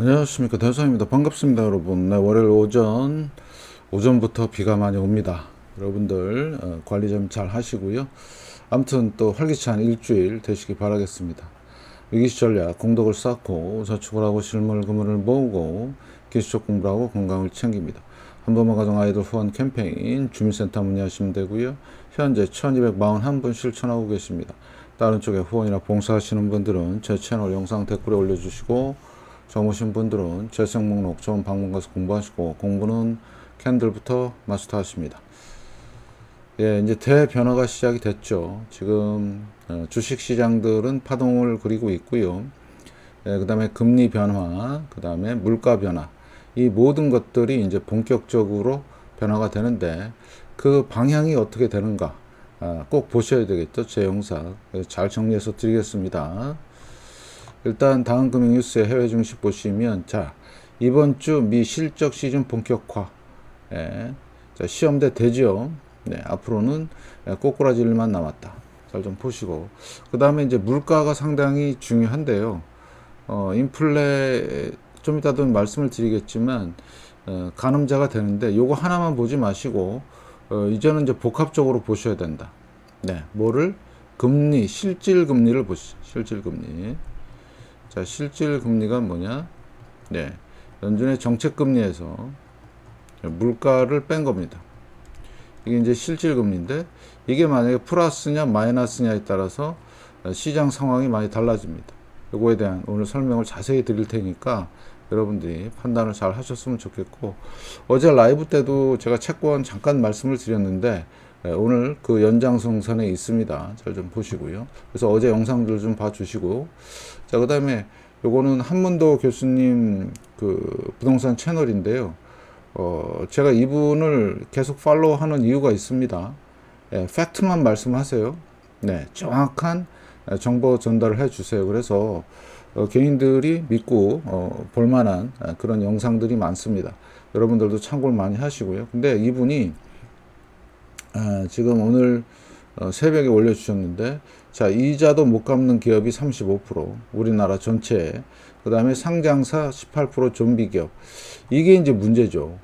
안녕하십니까, 대성입니다. 반갑습니다, 여러분. 네, 월요일 오전부터 비가 많이 옵니다. 여러분들 관리 좀 잘 하시고요. 아무튼 또 활기찬 일주일 되시기 바라겠습니다. 위기시 전략, 공덕을 쌓고 저축을 하고 실물 금을 모으고 기술적 공부를 하고 건강을 챙깁니다. 한번만 가정 아이들 후원 캠페인 주민센터 문의하시면 되고요. 현재 1241분 실천하고 계십니다. 다른 쪽에 후원이나 봉사하시는 분들은 제 채널 영상 댓글에 올려주시고, 적으신 분들은 재생 목록 좋은 방문 가서 공부하시고, 공부는 캔들부터 마스터 하십니다. 예, 이제 대변화가 시작이 됐죠. 지금 주식 시장들은 파동을 그리고 있고요. 예, 그 다음에 금리 변화, 그 다음에 물가 변화, 이 모든 것들이 이제 본격적으로 변화가 되는데, 그 방향이 어떻게 되는가 꼭 보셔야 되겠죠. 제 영상 잘 정리해서 드리겠습니다. 일단 다음 금융 뉴스의 해외 증시 보시면, 자, 이번 주 미 실적 시즌 본격화. 예, 자, 시험대 되죠. 네, 앞으로는 꼬꾸라질 일만 남았다. 잘 좀 보시고, 그 다음에 이제 물가가 상당히 중요한데요. 인플레 좀 이따도 말씀을 드리겠지만 가늠자가 되는데, 요거 하나만 보지 마시고 이제는 이제 복합적으로 보셔야 된다. 네, 뭐를? 금리, 실질 금리를 보시죠. 실질 금리. 자, 실질 금리가 뭐냐? 네, 연준의 정책 금리에서 물가를 뺀 겁니다. 이게 이제 실질 금리인데, 이게 만약에 플러스냐 마이너스냐에 따라서 시장 상황이 많이 달라집니다. 이거에 대한 오늘 설명을 자세히 드릴 테니까 여러분들이 판단을 잘 하셨으면 좋겠고, 어제 라이브 때도 제가 채권 잠깐 말씀을 드렸는데 오늘 그 연장선상에 있습니다. 잘 좀 보시고요. 그래서 어제 영상들 좀 봐주시고, 자, 그 다음에 요거는 한문도 교수님 그 부동산 채널인데요. 제가 이분을 계속 팔로우하는 이유가 있습니다. 예, 팩트만 말씀하세요. 네, 정확한 정보 전달을 해주세요. 그래서 개인들이 믿고 볼만한 그런 영상들이 많습니다. 여러분들도 참고를 많이 하시고요. 근데 이분이 지금 오늘 새벽에 올려주셨는데, 자, 이자도 못 갚는 기업이 35%, 우리나라 전체에. 그 다음에 상장사 18% 좀비 기업. 이게 이제 문제죠.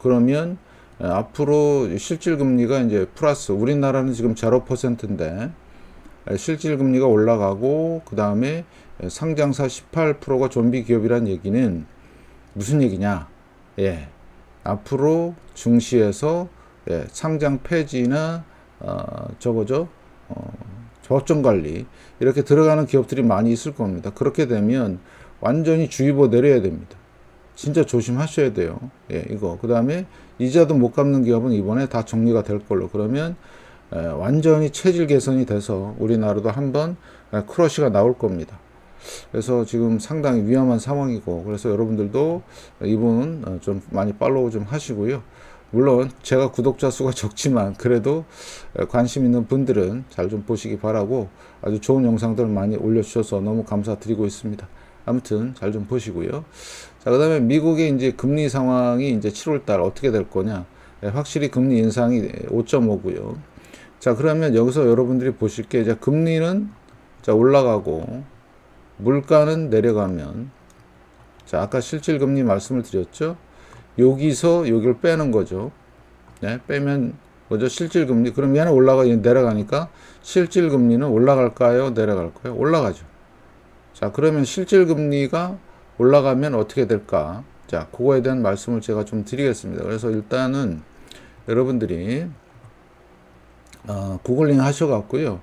그러면 앞으로 실질 금리가 이제 플러스, 우리나라는 지금 0%인데 실질 금리가 올라가고, 그 다음에 상장사 18%가 좀비 기업이란 얘기는 무슨 얘기냐? 예, 앞으로 증시에서 상장 폐지나 저거죠, 저점 관리 이렇게 들어가는 기업들이 많이 있을 겁니다. 그렇게 되면 완전히 주의보 내려야 됩니다. 진짜 조심하셔야 돼요. 예, 이거. 그 다음에 이자도 못 갚는 기업은 이번에 다 정리가 될 걸로. 그러면 완전히 체질 개선이 돼서 우리나라도 한번 크러쉬가 나올 겁니다. 그래서 지금 상당히 위험한 상황이고, 그래서 여러분들도 이분 좀 많이 팔로우 좀 하시고요. 물론 제가 구독자 수가 적지만 그래도 관심 있는 분들은 잘 좀 보시기 바라고, 아주 좋은 영상들을 많이 올려주셔서 너무 감사드리고 있습니다. 아무튼 잘 좀 보시고요. 자, 그 다음에 미국의 이제 금리 상황이 이제 7월달 어떻게 될 거냐. 확실히 금리 인상이 5.5고요. 자, 그러면 여기서 여러분들이 보실 게, 이제 금리는 자 올라가고 물가는 내려가면, 자, 아까 실질 금리 말씀을 드렸죠. 여기서 여기를 빼는 거죠. 네, 빼면 뭐죠? 실질 금리. 그럼 얘는 올라가, 얘는 내려가니까 실질 금리는 올라갈까요? 내려갈까요? 올라가죠. 자, 그러면 실질 금리가 올라가면 어떻게 될까? 자, 그거에 대한 말씀을 제가 좀 드리겠습니다. 그래서 일단은 여러분들이 구글링 하셔갖고요.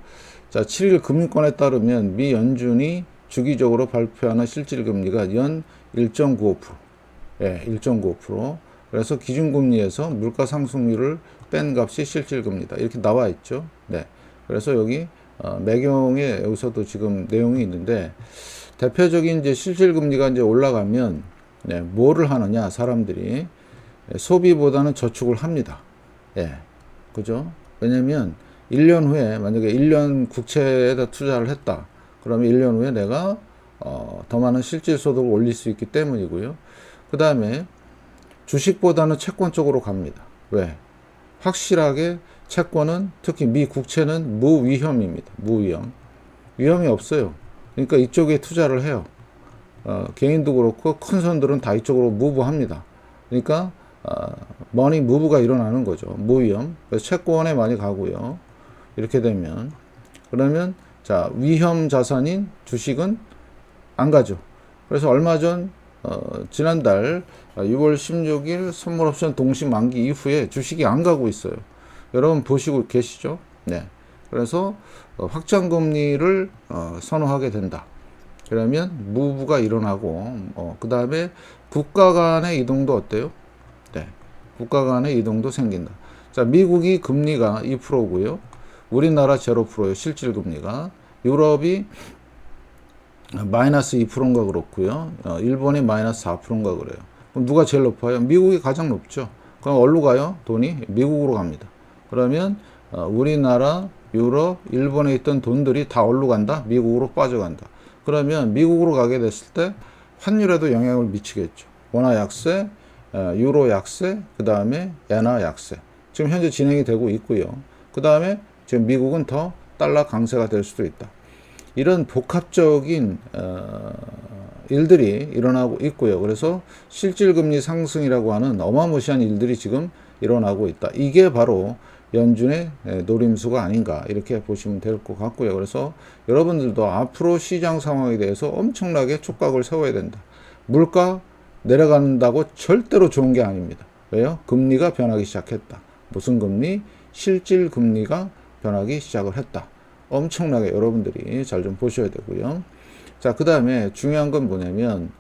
자, 7일 금융권에 따르면 미 연준이 주기적으로 발표하는 실질 금리가 연 1.95%. 예, 1.95%. 그래서 기준금리에서 물가 상승률을 뺀 값이 실질 금리다. 이렇게 나와 있죠. 네. 그래서 여기 매경에 여기서도 지금 내용이 있는데, 대표적인 이제 실질 금리가 이제 올라가면 네, 뭐를 하느냐? 사람들이 소비보다는 저축을 합니다. 예. 그죠? 왜냐면 1년 후에 만약에 1년 국채에다 투자를 했다. 그러면 1년 후에 내가 더 많은 실질 소득을 올릴 수 있기 때문이고요. 그 다음에 주식보다는 채권 쪽으로 갑니다. 왜? 확실하게 채권은, 특히 미 국채는 무위험입니다. 무위험. 위험이 없어요. 그러니까 이쪽에 투자를 해요. 개인도 그렇고 큰 손들은 다 이쪽으로 무브합니다. 그러니까 머니 무브가 일어나는 거죠. 무위험. 그래서 채권에 많이 가고요. 이렇게 되면 그러면 자 위험 자산인 주식은 안 가죠. 그래서 얼마 전 지난달 6월 16일 선물 옵션 동시 만기 이후에 주식이 안 가고 있어요. 여러분 보시고 계시죠? 네. 그래서 확정 금리를 선호하게 된다. 그러면 무브가 일어나고 그 다음에 국가 간의 이동도 어때요? 네. 국가 간의 이동도 생긴다. 자, 미국이 금리가 2%고요. 우리나라 0%예요. 실질 금리가. 유럽이 마이너스 2%인가 그렇고요. 일본이 마이너스 4%인가 그래요. 그럼 누가 제일 높아요? 미국이 가장 높죠. 그럼 어디로 가요? 돈이 미국으로 갑니다. 그러면 우리나라, 유럽, 일본에 있던 돈들이 다 어디로 간다? 미국으로 빠져간다. 그러면 미국으로 가게 됐을 때 환율에도 영향을 미치겠죠. 원화 약세, 유로 약세, 그 다음에 엔화 약세. 지금 현재 진행이 되고 있고요. 그 다음에 지금 미국은 더 달러 강세가 될 수도 있다. 이런 복합적인 일들이 일어나고 있고요. 그래서 실질금리 상승이라고 하는 어마무시한 일들이 지금 일어나고 있다. 이게 바로 연준의 노림수가 아닌가 이렇게 보시면 될 것 같고요. 그래서 여러분들도 앞으로 시장 상황에 대해서 엄청나게 촉각을 세워야 된다. 물가 내려간다고 절대로 좋은 게 아닙니다. 왜요? 금리가 변하기 시작했다. 무슨 금리? 실질 금리가 변하기 시작을 했다. 엄청나게 여러분들이 잘 좀 보셔야 되고요. 자, 그 다음에 중요한 건 뭐냐면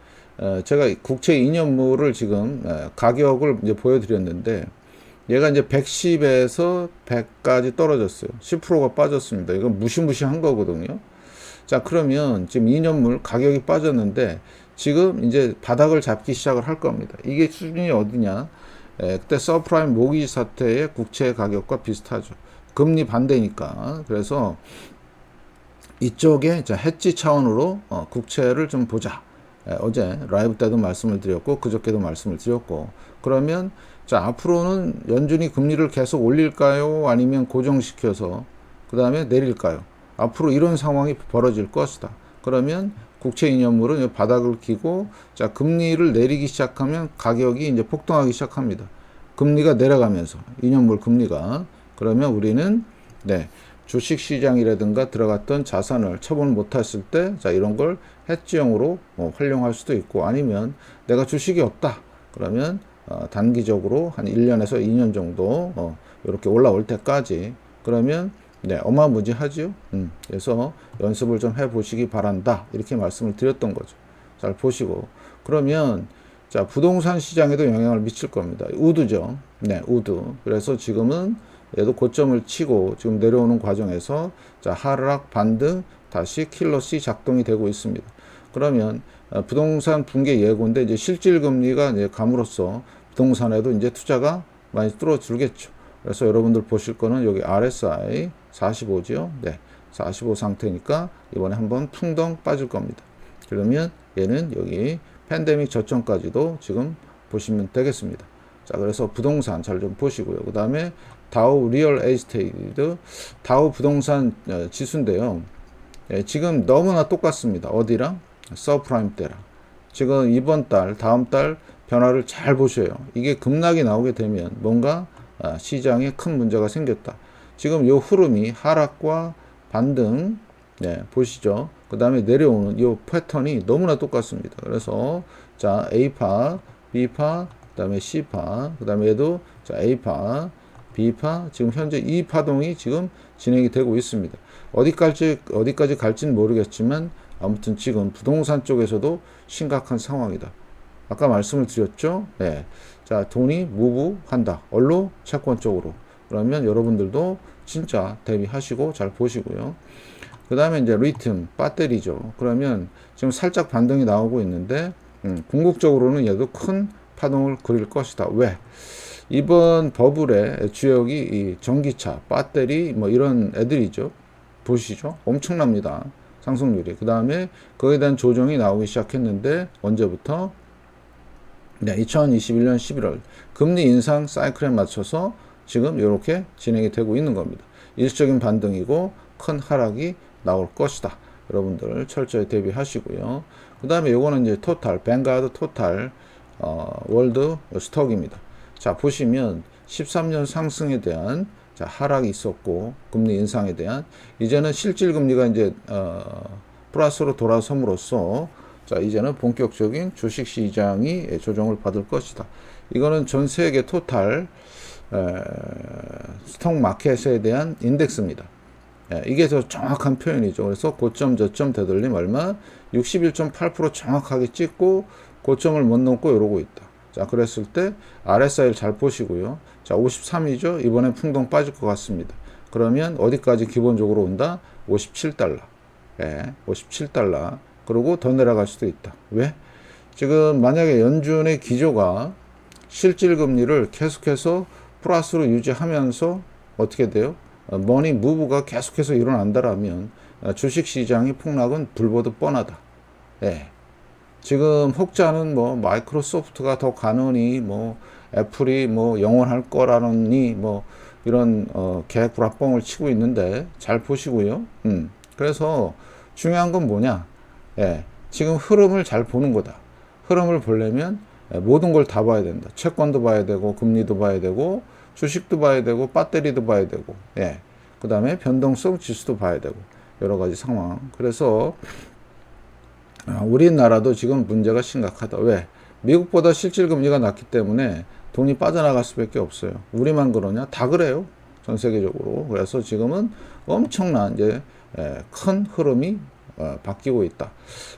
제가 국채 2년물을 지금 가격을 이제 보여드렸는데 얘가 이제 110에서 100까지 떨어졌어요. 10%가 빠졌습니다. 이건 무시무시한 거거든요. 자, 그러면 지금 2년물 가격이 빠졌는데 지금 이제 바닥을 잡기 시작을 할 겁니다. 이게 수준이 어디냐? 그때 서프라임 모기지 사태의 국채 가격과 비슷하죠. 금리 반대니까. 그래서 이쪽에 해지 차원으로 국채를 좀 보자. 어제 라이브 때도 말씀을 드렸고 그저께도 말씀을 드렸고 그러면 자 앞으로는 연준이 금리를 계속 올릴까요? 아니면 고정시켜서 그 다음에 내릴까요? 앞으로 이런 상황이 벌어질 것이다. 그러면 국채 2년물은 바닥을 기고 자 금리를 내리기 시작하면 가격이 이제 폭등하기 시작합니다. 금리가 내려가면서 2년물 금리가 그러면 우리는 주식시장이라든가 들어갔던 자산을 처분 못했을 때 자 이런 걸 해지용으로 활용할 수도 있고 아니면 내가 주식이 없다 그러면 단기적으로 한 1년에서 2년 정도 이렇게 올라올 때까지 그러면 어마무지하죠. 그래서 연습을 좀 해보시기 바란다 이렇게 말씀을 드렸던 거죠. 잘 보시고 그러면 자 부동산 시장에도 영향을 미칠 겁니다. 우드죠. 우드. 그래서 지금은 얘도 고점을 치고 지금 내려오는 과정에서 자 하락 반등 다시 킬러C 작동이 되고 있습니다. 그러면 부동산 붕괴 예고인데 이제 실질 금리가 이제 감으로써 부동산에도 이제 투자가 많이 줄어들겠죠. 그래서 여러분들 보실 거는 여기 RSI 45죠. 45 상태니까 이번에 한번 풍덩 빠질 겁니다. 그러면 얘는 여기 팬데믹 저점까지도 지금 보시면 되겠습니다. 자, 그래서 부동산 잘 좀 보시고요. 그 다음에 다우 리얼 에이스테이트, 다우 부동산 지수인데요. 지금 너무나 똑같습니다. 어디랑? 서프라임 때랑. 지금 이번 달, 다음 달 변화를 잘 보셔요. 이게 급락이 나오게 되면 뭔가 시장에 큰 문제가 생겼다. 지금 요 흐름이 하락과 반등, 보시죠. 그 다음에 내려오는 이 패턴이 너무나 똑같습니다. 그래서 자 A파, B파, 그 다음에 C파, 그 다음에 얘도 자 A파, B파, 지금 현재 이 파동이 지금 진행이 되고 있습니다. 어디까지 갈지는 모르겠지만 아무튼 지금 부동산 쪽에서도 심각한 상황이다. 아까 말씀을 드렸죠. 자 돈이 무브한다. 얼로? 채권 쪽으로. 그러면 여러분들도 진짜 대비하시고 잘 보시고요. 그 다음에 이제 리튬, 배터리죠. 그러면 지금 살짝 반등이 나오고 있는데 궁극적으로는 얘도 큰 파동을 그릴 것이다. 왜? 이번 버블의 주역이 이 전기차, 배터리 뭐 이런 애들이죠. 보시죠. 엄청납니다. 상승률이. 그 다음에 그에 대한 조정이 나오기 시작했는데 언제부터? 2021년 11월 금리 인상 사이클에 맞춰서 지금 이렇게 진행이 되고 있는 겁니다. 일시적인 반등이고 큰 하락이 나올 것이다. 여러분들 철저히 대비하시고요. 그 다음에 요거는 이제 토탈, 뱅가드 토탈, 월드 스톡입니다. 자, 보시면 13년 상승에 대한 자, 하락이 있었고, 금리 인상에 대한, 이제는 실질 금리가 이제, 플러스로 돌아섬으로써, 자, 이제는 본격적인 주식 시장이 조정을 받을 것이다. 이거는 전 세계 토탈, 스톡 마켓에 대한 인덱스입니다. 이게 더 정확한 표현이죠. 그래서 고점 저점 되돌림 얼마 61.8% 정확하게 찍고 고점을 못 넘고 이러고 있다. 자, 그랬을 때 RSI를 잘 보시고요. 자, 53이죠. 이번에 풍덩 빠질 것 같습니다. 그러면 어디까지 기본적으로 온다? 57달러. 57달러. 그리고 더 내려갈 수도 있다. 왜? 지금 만약에 연준의 기조가 실질 금리를 계속해서 플러스로 유지하면서 어떻게 돼요? 머니 무브가 계속해서 일어난다라면 주식 시장의 폭락은 불보듯 뻔하다. 지금 혹자는 뭐 마이크로소프트가 더 가느니 뭐 애플이 뭐 영원할 거라느니 뭐 이런 개구라뻥을 치고 있는데 잘 보시고요. 그래서 중요한 건 뭐냐? 지금 흐름을 잘 보는 거다. 흐름을 보려면 모든 걸 다 봐야 된다. 채권도 봐야 되고 금리도 봐야 되고 주식도 봐야 되고 배터리도 봐야 되고 그 다음에 변동성 지수도 봐야 되고 여러 가지 상황. 그래서 우리나라도 지금 문제가 심각하다. 왜? 미국보다 실질 금리가 낮기 때문에 돈이 빠져나갈 수밖에 없어요. 우리만 그러냐? 다 그래요. 전 세계적으로. 그래서 지금은 엄청난 이제 큰 흐름이 바뀌고 있다.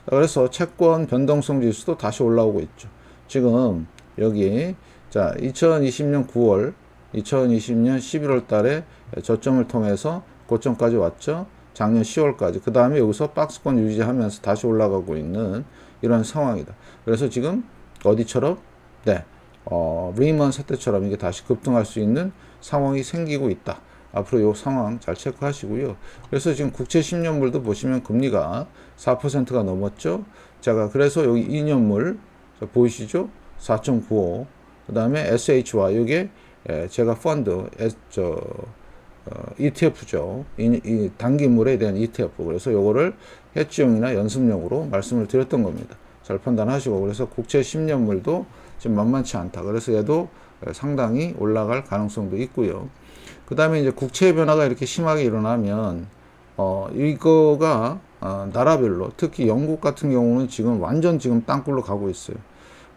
그래서 채권 변동성 지수도 다시 올라오고 있죠. 지금 여기 자 2020년 9월 2020년 11월 달에 저점을 통해서 고점까지 왔죠. 작년 10월까지. 그 다음에 여기서 박스권 유지하면서 다시 올라가고 있는 이런 상황이다. 그래서 지금 어디처럼? 리먼 사태처럼 이게 다시 급등할 수 있는 상황이 생기고 있다. 앞으로 이 상황 잘 체크하시고요. 그래서 지금 국채 10년물도 보시면 금리가 4%가 넘었죠. 제가 그래서 여기 2년물 보이시죠? 4.95. 그 다음에 SHY 이게 제가 펀드 ETF죠. 이 단기물에 대한 ETF. 그래서 요거를 해지용이나 연습용으로 말씀을 드렸던 겁니다. 잘 판단하시고 그래서 국채 10년물도 지금 만만치 않다. 그래서 얘도 상당히 올라갈 가능성도 있고요. 그 다음에 이제 국채 변화가 이렇게 심하게 일어나면 이거가 나라별로 특히 영국 같은 경우는 지금 완전 지금 땅굴로 가고 있어요.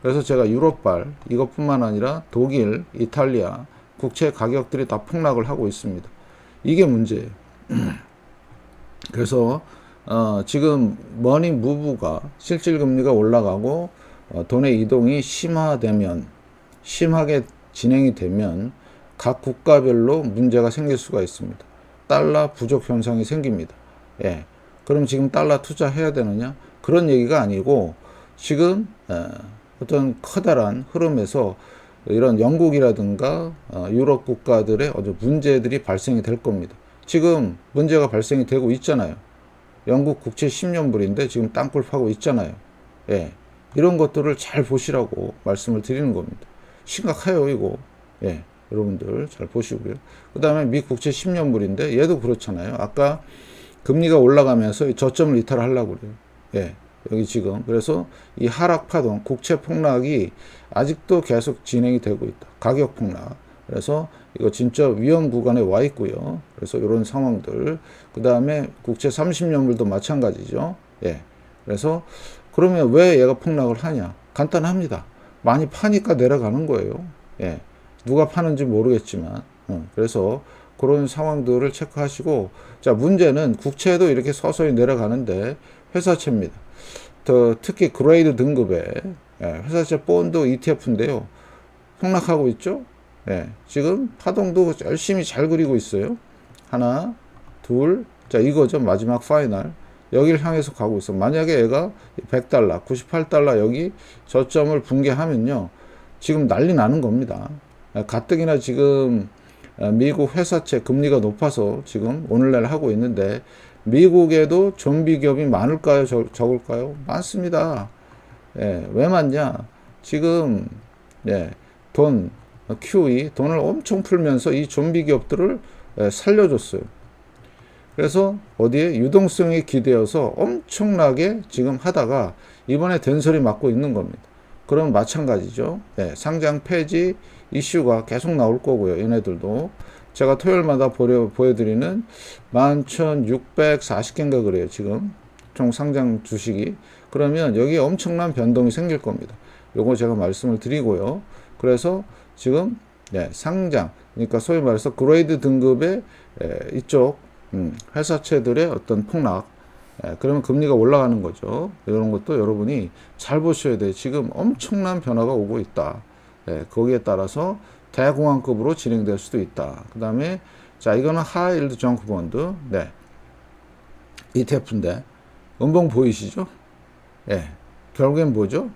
그래서 제가 유럽발 이것뿐만 아니라 독일, 이탈리아 국채 가격들이 다 폭락을 하고 있습니다. 이게 문제예요. 그래서 지금 머니 무브가 실질 금리가 올라가고 돈의 이동이 심하게 진행이 되면 각 국가별로 문제가 생길 수가 있습니다. 달러 부족 현상이 생깁니다. 그럼 지금 달러 투자해야 되느냐? 그런 얘기가 아니고 지금 어떤 커다란 흐름에서 이런 영국이라든가 유럽 국가들의 문제들이 발생이 될 겁니다. 지금 문제가 발생이 되고 있잖아요. 영국 국채 10년물인데 지금 땅굴 파고 있잖아요. 이런 것들을 잘 보시라고 말씀을 드리는 겁니다. 심각해요, 이거. 여러분들 잘 보시고요. 그 다음에 미 국채 10년물인데 얘도 그렇잖아요. 아까 금리가 올라가면서 저점을 이탈하려고 그래요. 여기 지금 그래서 이 하락 파동, 국채 폭락이 아직도 계속 진행이 되고 있다. 가격 폭락. 그래서 이거 진짜 위험 구간에 와 있고요. 그래서 이런 상황들. 그 다음에 국채 30년물도 마찬가지죠. 그래서 그러면 왜 얘가 폭락을 하냐? 간단합니다. 많이 파니까 내려가는 거예요. 누가 파는지 모르겠지만. 그래서 그런 상황들을 체크하시고, 자, 문제는 국채도 이렇게 서서히 내려가는데 회사채입니다. 특히 그레이드 등급의 회사채 본드 ETF인데요. 폭락하고 있죠? 지금 파동도 열심히 잘 그리고 있어요. 하나, 둘, 자, 이거죠. 마지막 파이널. 여기를 향해서 가고 있어. 만약에 얘가 100달러, 98달러 여기 저점을 붕괴하면요. 지금 난리 나는 겁니다. 가뜩이나 지금 미국 회사채 금리가 높아서 지금 오늘날 하고 있는데 미국에도 좀비 기업이 많을까요? 적을까요? 많습니다. 왜 많냐? 지금 QE 돈을 엄청 풀면서 이 좀비 기업들을 살려줬어요. 그래서 어디에 유동성이 기대어서 엄청나게 지금 하다가 이번에 된소리 맞고 있는 겁니다. 그럼 마찬가지죠. 네, 상장 폐지 이슈가 계속 나올 거고요. 얘네들도 제가 토요일마다 보여드리는 11,640개인가 그래요. 지금 총 상장 주식이. 그러면 여기에 엄청난 변동이 생길 겁니다. 요거 제가 말씀을 드리고요. 그래서 지금 상장, 그러니까 소위 말해서 그레이드 등급의 이쪽 회사채들의 어떤 폭락, 그러면 금리가 올라가는 거죠. 이런 것도 여러분이 잘 보셔야 돼요. 지금 엄청난 변화가 오고 있다. 거기에 따라서 대공황급으로 진행될 수도 있다. 그 다음에 자, 이거는 하이힐드 정크 본드, ETF인데 음봉 보이시죠? 결국엔 뭐죠?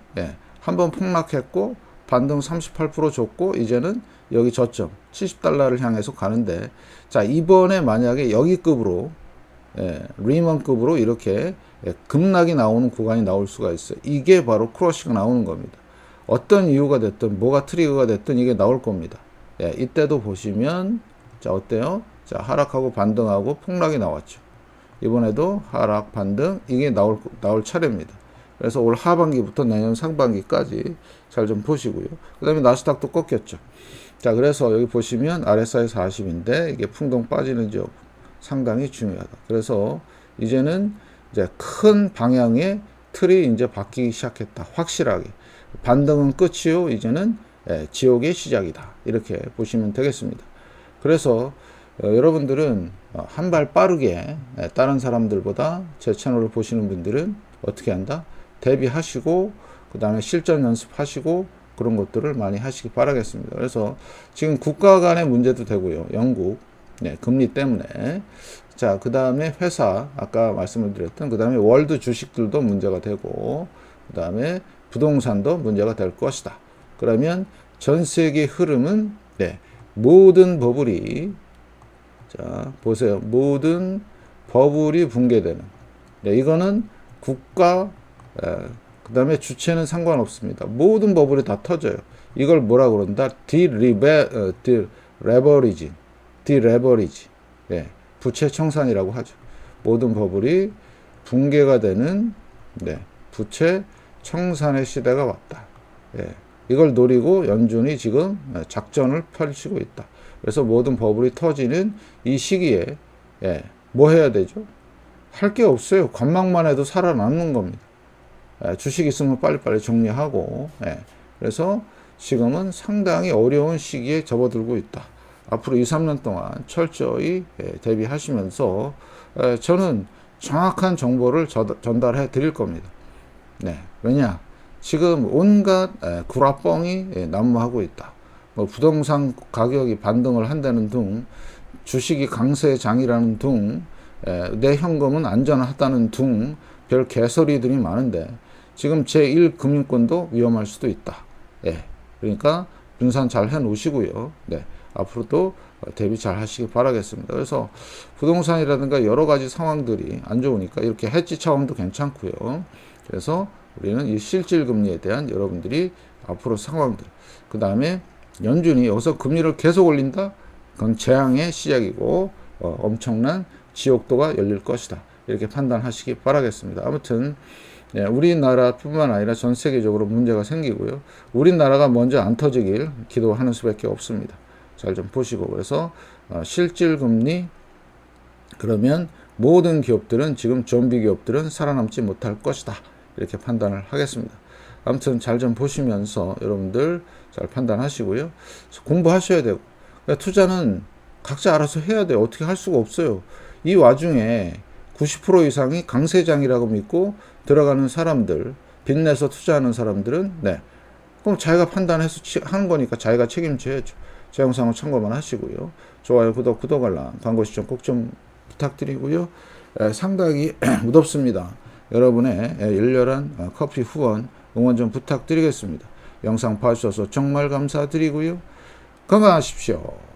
한번 폭락했고 반등 38% 줬고 이제는 여기 저점 70달러를 향해서 가는데, 자, 이번에 만약에 여기급으로 리먼급으로 이렇게 급락이 나오는 구간이 나올 수가 있어요. 이게 바로 크러쉬가 나오는 겁니다. 어떤 이유가 됐든 뭐가 트리거가 됐든 이게 나올 겁니다. 이때도 보시면 자, 어때요? 자, 하락하고 반등하고 폭락이 나왔죠. 이번에도 하락 반등 이게 나올 차례입니다. 그래서 올 하반기부터 내년 상반기까지 잘 좀 보시고요. 그 다음에 나스닥도 꺾였죠. 자, 그래서 여기 보시면 RSI 40인데 이게 풍덩 빠지는지 여부 상당히 중요하다. 그래서 이제는 이제 큰 방향의 틀이 이제 바뀌기 시작했다. 확실하게. 반등은 끝이요. 이제는 지옥의 시작이다. 이렇게 보시면 되겠습니다. 그래서 여러분들은 한 발 빠르게 다른 사람들보다 제 채널을 보시는 분들은 어떻게 한다? 대비하시고 그 다음에 실전 연습하시고 그런 것들을 많이 하시기 바라겠습니다. 그래서 지금 국가 간의 문제도 되고요. 영국 금리 때문에. 자, 그 다음에 회사 아까 말씀을 드렸던 그 다음에 월드 주식들도 문제가 되고 그 다음에 부동산도 문제가 될 것이다. 그러면 전 세계 흐름은 모든 버블이 자 보세요. 모든 버블이 붕괴되는 이거는 국가 그 다음에 주체는 상관없습니다. 모든 버블이 다 터져요. 이걸 뭐라 그런다? 디레버리지 부채 청산이라고 하죠. 모든 버블이 붕괴가 되는 부채 청산의 시대가 왔다. 이걸 노리고 연준이 지금 작전을 펼치고 있다. 그래서 모든 버블이 터지는 이 시기에 뭐 해야 되죠? 할 게 없어요. 관망만 해도 살아남는 겁니다. 주식 있으면 빨리빨리 정리하고 그래서 지금은 상당히 어려운 시기에 접어들고 있다. 앞으로 2, 3년 동안 철저히 대비하시면서 저는 정확한 정보를 전달해 드릴 겁니다. 왜냐? 지금 온갖 구라뻥이 난무하고 있다. 뭐 부동산 가격이 반등을 한다는 등, 주식이 강세장이라는 등, 내 현금은 안전하다는 등 별 개소리들이 많은데 지금 제1금융권도 위험할 수도 있다. 그러니까 분산 잘 해놓으시고요. 앞으로도 대비 잘 하시기 바라겠습니다. 그래서 부동산이라든가 여러 가지 상황들이 안 좋으니까 이렇게 해지 차원도 괜찮고요. 그래서 우리는 이 실질 금리에 대한 여러분들이 앞으로 상황들, 그 다음에 연준이 여기서 금리를 계속 올린다? 그건 재앙의 시작이고 엄청난 지옥도가 열릴 것이다. 이렇게 판단하시기 바라겠습니다. 아무튼 우리나라뿐만 아니라 전 세계적으로 문제가 생기고요. 우리나라가 먼저 안 터지길 기도하는 수밖에 없습니다. 잘 좀 보시고 그래서 실질 금리 그러면 모든 기업들은 지금 좀비 기업들은 살아남지 못할 것이다. 이렇게 판단을 하겠습니다. 아무튼 잘 좀 보시면서 여러분들 잘 판단하시고요. 공부하셔야 되고 그러니까 투자는 각자 알아서 해야 돼요. 어떻게 할 수가 없어요. 이 와중에 90% 이상이 강세장이라고 믿고 들어가는 사람들, 빚내서 투자하는 사람들은 그럼 자기가 판단해서 하는 거니까 자기가 책임져야죠. 제 영상을 참고만 하시고요. 좋아요, 구독 알람, 광고 시청 꼭 좀 부탁드리고요. 상당히 무덥습니다. 여러분의 열렬한 커피 후원 응원 좀 부탁드리겠습니다. 영상 봐주셔서 정말 감사드리고요. 건강하십시오.